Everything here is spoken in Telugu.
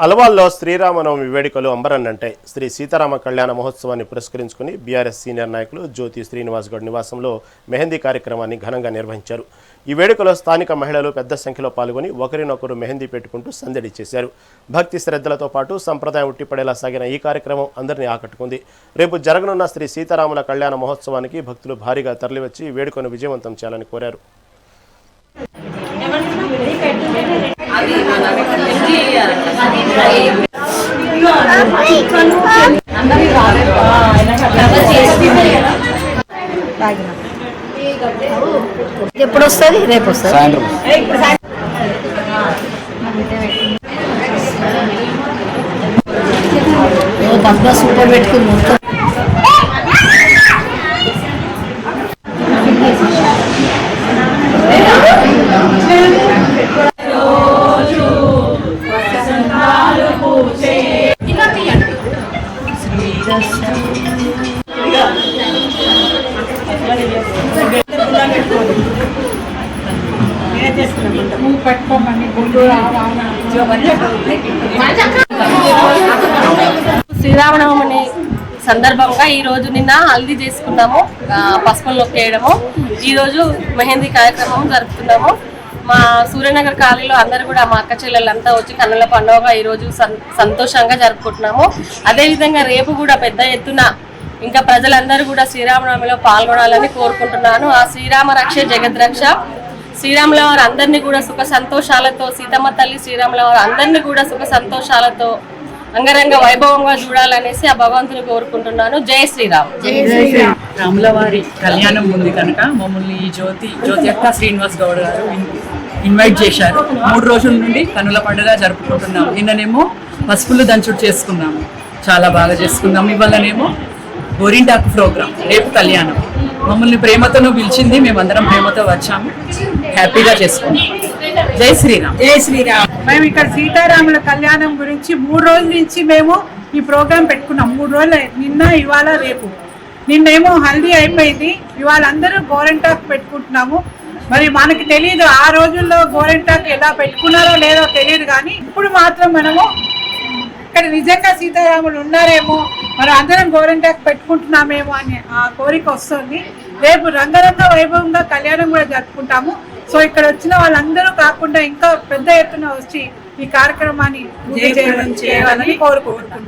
అలవాల్లో శ్రీరామనవమి వేడుకలు అంబరన్నంటాయి. శ్రీ సీతారామ కళ్యాణ మహోత్సవాన్ని పురస్కరించుకుని బీఆర్ఎస్ సీనియర్ నాయకులు జ్యోతి శ్రీనివాస్ గౌడ్ నివాసంలో మెహందీ కార్యక్రమాన్ని ఘనంగా నిర్వహించారు. ఈ వేడుకలో స్థానిక మహిళలు పెద్ద సంఖ్యలో పాల్గొని ఒకరినొకరు మెహందీ పెట్టుకుంటూ సందడి చేశారు. భక్తి శ్రద్ధలతో పాటు సంప్రదాయం ఉట్టిపడేలా సాగిన ఈ కార్యక్రమం అందరినీ ఆకట్టుకుంది. రేపు జరగనున్న శ్రీ సీతారాముల కళ్యాణ మహోత్సవానికి భక్తులు భారీగా తరలివచ్చి వేడుకను విజయవంతం చేయాలని కోరారు. ఎప్పుడు వస్తుంది? రేపు వస్తుంది. డబ్బా సూపర్ పెట్టుకుని మొత్తం శ్రీరామనవమి సందర్భంగా ఈ రోజు నిన్న హల్దీ చేసుకున్నాము, పసుపులు నొక్కేయడము. ఈ రోజు మెహందీ కార్యక్రమం జరుపుతున్నాము. మా సూర్యనగర్ కాలనీలో అందరూ కూడా మా అక్క చెల్లెళ్ళంతా వచ్చి కన్నుల పండుగగా ఈరోజు సంతోషంగా జరుపుకుంటున్నాము. అదేవిధంగా రేపు కూడా పెద్ద ఎత్తున ఇంకా ప్రజలందరూ కూడా శ్రీరామనవమిలో పాల్గొనాలని కోరుకుంటున్నాను. ఆ శ్రీరామ రక్ష జగద్రక్ష. శ్రీరాముల వారు అందరినీ కూడా సుఖ సంతోషాలతో, సీతమ్మ తల్లి శ్రీరాముల వారు అందరినీ కూడా సుఖ సంతోషాలతో అంగరంగ వైభవంగా చూడాలనేసి ఆ భగవంతుని కోరుకుంటున్నాను. జై శ్రీరామ్. రాముల వారి కళ్యాణం ఉంది కనుక మమ్మల్ని జ్యోతి అక్క శ్రీనివాస్ గౌడ్ గారు ఇన్వైట్ చేశారు. 3 రోజుల నుండి కన్నుల పండుగ జరుపుకుంటున్నాము. నిన్ననేమో పసుపులు దంచుడు చేసుకున్నాము, చాలా బాగా చేసుకున్నాము. ఇవాళనేమో గోరింటాకు ప్రోగ్రాం, రేపు కళ్యాణం. మమ్మల్ని ప్రేమతోనూ పిలిచింది, మేమందరం ప్రేమతో వచ్చాము, హ్యాపీగా చేసుకున్నాం. జై శ్రీరామ్. జై శ్రీరామ్. మేము ఇక్కడ సీతారాముల కళ్యాణం గురించి 3 రోజుల నుంచి మేము ఈ ప్రోగ్రాం పెట్టుకున్నాం. 3 రోజులు, నిన్న ఇవాళ రేపు. నిన్నేమో హల్దీ అయిపోయింది, ఇవాళ అందరూ గోరింటాకు పెట్టుకుంటున్నాము. మరి మనకి తెలియదు ఆ రోజుల్లో గోరింటాకు ఎలా పెట్టుకున్నారో లేదో తెలియదు, కానీ ఇప్పుడు మాత్రం మనము ఇక్కడ నిజంగా సీతారాములు ఉన్నారేమో, మరి అందరం గోరింటాకు పెట్టుకుంటున్నామేమో అని ఆ కోరిక వస్తుంది. రేపు రంగరంగ వైభవంగా కళ్యాణం కూడా జరుపుకుంటాము. సో ఇక్కడ వచ్చిన వాళ్ళందరూ కాకుండా ఇంకా పెద్ద ఎత్తున వచ్చి ఈ కార్యక్రమాన్ని చేయాలని కోరుకుంటున్నాం.